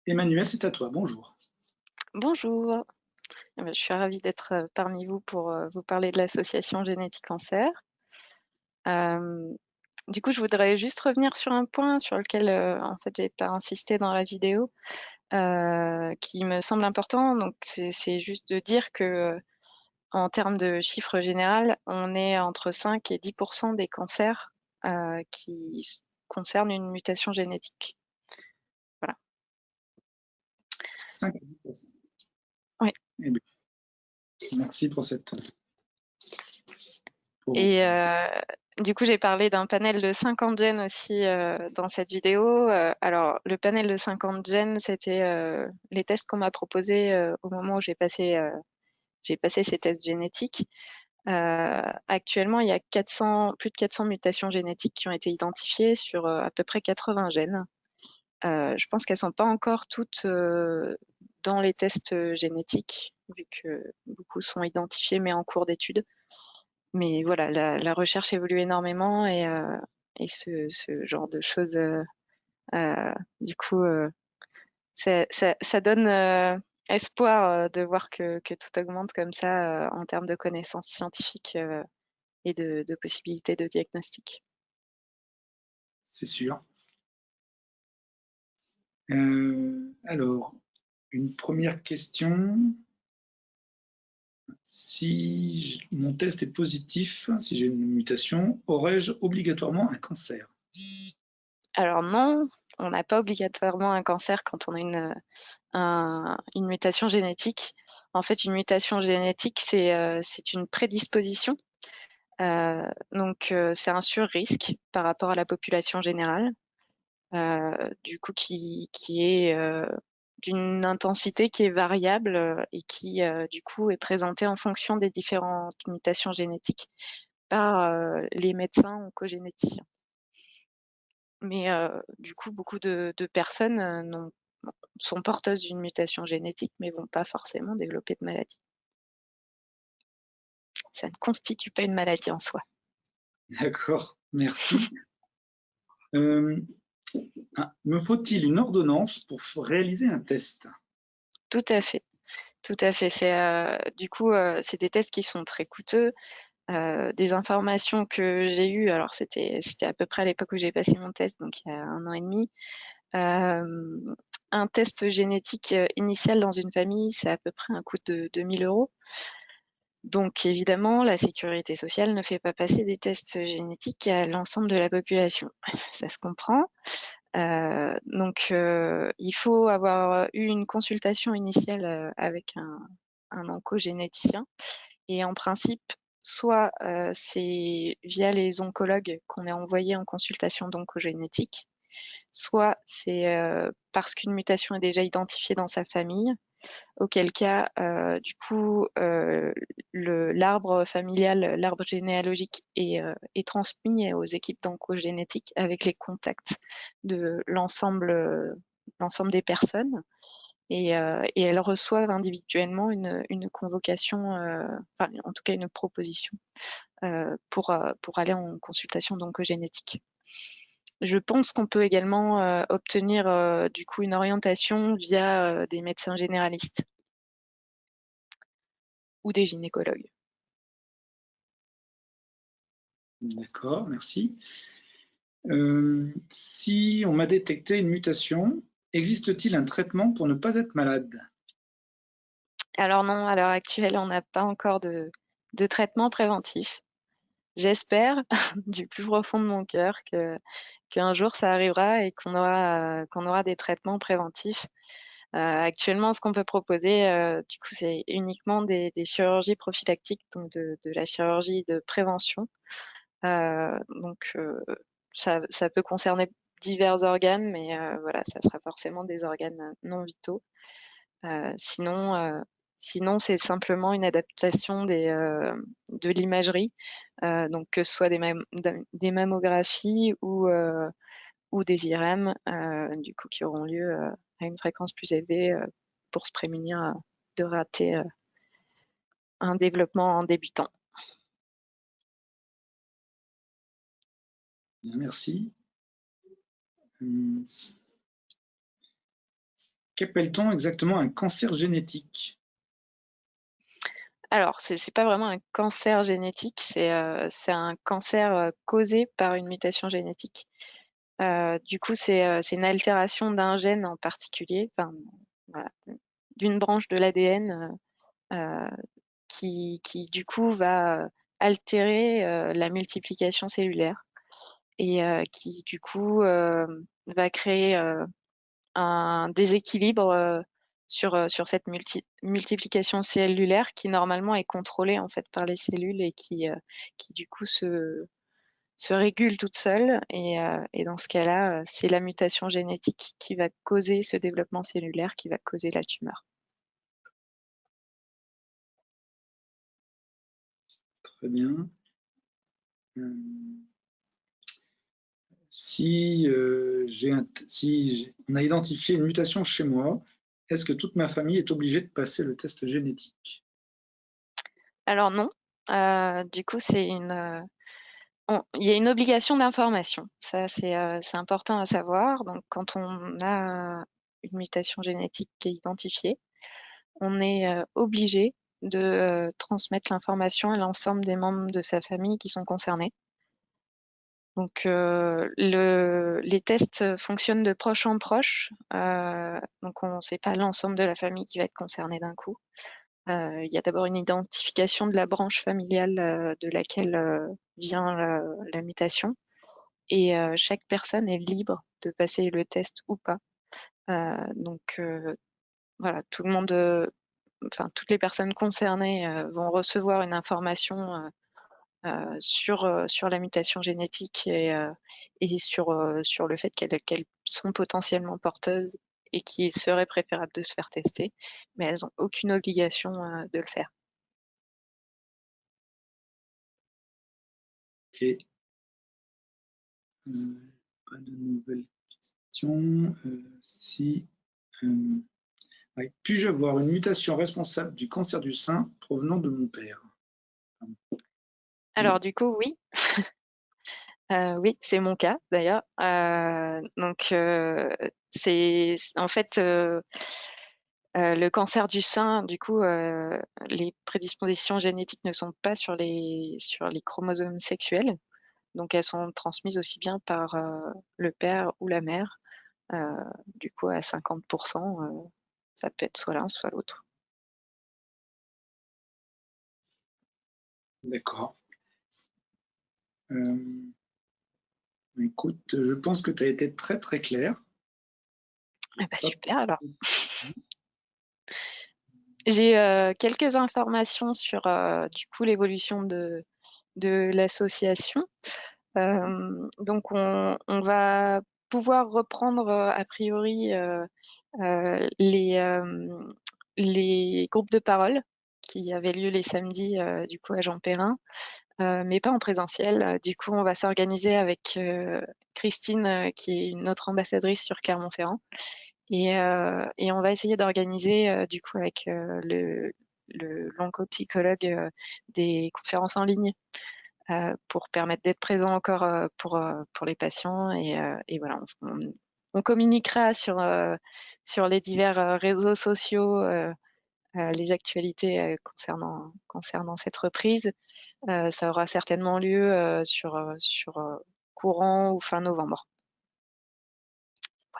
Emmanuel, c'est à toi. Bonjour. Bonjour, je suis ravie d'être parmi vous pour vous parler de l'association Génétique Cancer. Euh, du coup, je voudrais juste revenir sur un point sur lequel, en fait, j'ai pas insisté dans la vidéo, qui me semble important. Donc, c'est juste de dire que, en termes de chiffre général, on est entre 5 et 10% des cancers concernent une mutation génétique. Voilà. 5 à 10%. Oui. Eh bien, merci pour cette. Pour... Et du coup, j'ai parlé d'un panel de 50 gènes aussi dans cette vidéo. Alors, le panel de 50 gènes, c'était les tests qu'on m'a proposés au moment où j'ai passé ces tests génétiques. Actuellement, il y a plus de 400 mutations génétiques qui ont été identifiées sur à peu près 80 gènes. Je pense qu'elles ne sont pas encore toutes dans les tests génétiques, vu que beaucoup sont identifiés mais en cours d'étude. Mais voilà, la recherche évolue énormément et ce genre de choses, du coup, ça donne espoir de voir que tout augmente comme ça en termes de connaissances scientifiques et de possibilités de diagnostic. C'est sûr. Alors, une première question. Si mon test est positif, si j'ai une mutation, aurais-je obligatoirement un cancer? Alors non, on n'a pas obligatoirement un cancer quand on a une mutation génétique. En fait, une mutation génétique, c'est une prédisposition. Donc, c'est un sur-risque par rapport à la population générale, du coup, qui est d'une intensité qui est variable et qui, du coup, est présentée en fonction des différentes mutations génétiques par les médecins oncogénéticiens. Mais du coup, beaucoup de personnes sont porteuses d'une mutation génétique, mais vont pas forcément développer de maladie. Ça ne constitue pas une maladie en soi. D'accord, merci. Euh, me faut-il une ordonnance pour réaliser un test? Tout à fait. Tout à fait. Du coup, c'est des tests qui sont très coûteux. Des informations que j'ai eues, alors c'était à peu près à l'époque où j'ai passé mon test, donc il y a 1 an et demi. Un test génétique initial dans une famille, c'est à peu près un coût de 2 000 €. Donc évidemment, la sécurité sociale ne fait pas passer des tests génétiques à l'ensemble de la population. Ça se comprend. Donc, il faut avoir eu une consultation initiale avec un oncogénéticien. Et en principe, soit c'est via les oncologues qu'on est envoyé en consultation d'oncogénétique, soit c'est parce qu'une mutation est déjà identifiée dans sa famille, auquel cas, du coup, l'arbre familial, l'arbre généalogique est transmis aux équipes d'oncogénétique avec les contacts de l'ensemble des personnes. Et elles reçoivent individuellement une convocation, enfin, en tout cas une proposition pour aller en consultation d'oncogénétique. Je pense qu'on peut également obtenir du coup une orientation via des médecins généralistes ou des gynécologues. D'accord, merci. Si on m'a détecté une mutation, existe-t-il un traitement pour ne pas être malade? Alors non, à l'heure actuelle, on n'a pas encore de traitement préventif. J'espère du plus profond de mon cœur qu'un jour ça arrivera et qu'on aura des traitements préventifs. Actuellement, ce qu'on peut proposer, du coup, c'est uniquement des chirurgies prophylactiques, donc de la chirurgie de prévention. Donc, ça peut concerner divers organes, mais voilà, ça sera forcément des organes non vitaux. Sinon, c'est simplement une adaptation de l'imagerie, donc que ce soit des mammographies ou des IRM, du coup, qui auront lieu à une fréquence plus élevée pour se prémunir de rater un développement en débutant. Bien, merci. Hum, Qu'appelle-t-on exactement un cancer génétique? Alors, c'est pas vraiment un cancer génétique, c'est un cancer causé par une mutation génétique. Du coup, c'est une altération d'un gène en particulier, enfin, voilà, d'une branche de l'ADN qui, du coup, va altérer la multiplication cellulaire et qui, du coup, va créer un déséquilibre sur cette multiplication cellulaire qui normalement est contrôlée en fait par les cellules et qui du coup se régule toute seule. Et dans ce cas-là, c'est la mutation génétique qui va causer ce développement cellulaire, qui va causer la tumeur. Très bien. Si on a identifié une mutation chez moi, est-ce que toute ma famille est obligée de passer le test génétique? Alors non, du coup il y a une obligation d'information. Ça, c'est important à savoir. Donc, quand on a une mutation génétique qui est identifiée, on est obligé de transmettre l'information à l'ensemble des membres de sa famille qui sont concernés. Donc, les tests fonctionnent de proche en proche. Donc, on ne sait pas l'ensemble de la famille qui va être concernée d'un coup. Il y a d'abord une identification de la branche familiale de laquelle vient la mutation. Et chaque personne est libre de passer le test ou pas. Donc voilà, tout le monde, enfin toutes les personnes concernées vont recevoir une information sur la mutation génétique et sur le fait qu'elles sont potentiellement porteuses et qu'il serait préférable de se faire tester, mais elles n'ont aucune obligation de le faire. Ok. Pas de nouvelles questions. Si, ouais. Puis-je avoir une mutation responsable du cancer du sein provenant de mon père? Alors du coup, oui. Oui, c'est mon cas d'ailleurs. Donc, en fait le cancer du sein. Du coup, les prédispositions génétiques ne sont pas sur les chromosomes sexuels, donc elles sont transmises aussi bien par le père ou la mère. Du coup, à 50%, ça peut être soit l'un, soit l'autre. D'accord. Écoute, je pense que tu as été très très clair. Ah bah Pas super alors. de- J'ai quelques informations sur du coup l'évolution de l'association. Donc on va pouvoir reprendre a priori les groupes de parole qui avaient lieu les samedis du coup à Jean Perrin, mais pas en présentiel. Du coup, on va s'organiser avec Christine, qui est une autre ambassadrice sur Clermont-Ferrand, et on va essayer d'organiser du coup avec l'oncopsychologue des conférences en ligne pour permettre d'être présent encore pour les patients. Et voilà, on communiquera sur les divers réseaux sociaux les actualités concernant cette reprise. Ça aura certainement lieu sur courant ou fin novembre.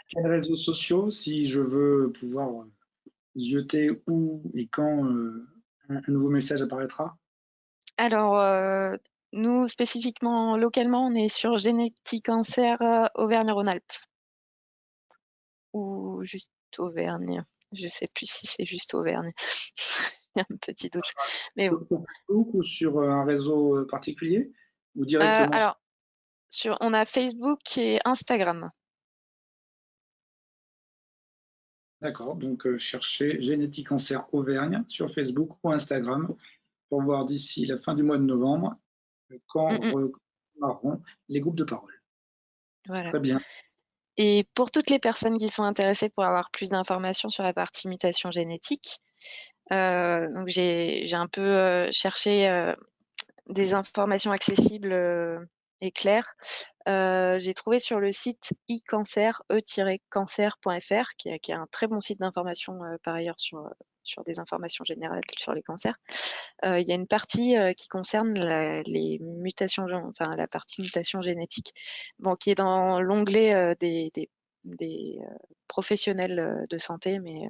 Quels réseaux sociaux, si je veux pouvoir zioter où et quand un nouveau message apparaîtra? Alors, nous, spécifiquement, localement, on est sur Génétique Cancer Auvergne-Rhône-Alpes ou juste Auvergne. Je ne sais plus si c'est juste Auvergne. Il y a un petit doute. Mais bon. Sur Facebook ou sur un réseau particulier ou directement Alors, on a Facebook et Instagram. D'accord, donc cherchez Génétique Cancer Auvergne sur Facebook ou Instagram pour voir d'ici la fin du mois de novembre quand redémarreront les groupes de parole. Voilà. Très bien. Et pour toutes les personnes qui sont intéressées pour avoir plus d'informations sur la partie mutation génétique, donc j'ai un peu cherché des informations accessibles et claire. J'ai trouvé sur le site e-cancer, e-cancer.fr, qui est un très bon site d'information par ailleurs sur des informations générales sur les cancers. Il y a une partie qui concerne les mutations, enfin la partie mutation génétique, bon, qui est dans l'onglet des professionnels de santé, mais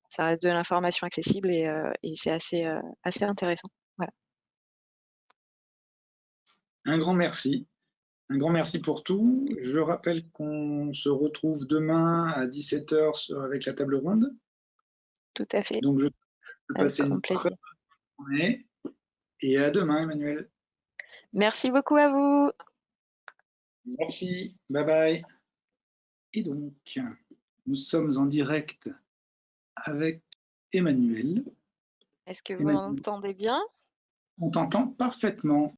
ça reste de l'information accessible et c'est assez intéressant. Voilà. Un grand merci. Un grand merci pour tout. Je rappelle qu'on se retrouve demain à 17 h avec la table ronde. Tout à fait. Donc, je vais Avec passer grand une très plaisir. bonne journée et à demain, Emmanuel. Merci beaucoup à vous. Merci. Bye bye. Et donc, nous sommes en direct avec Emmanuel. Est-ce que vous Emmanuel, m'entendez bien? on t'entend parfaitement.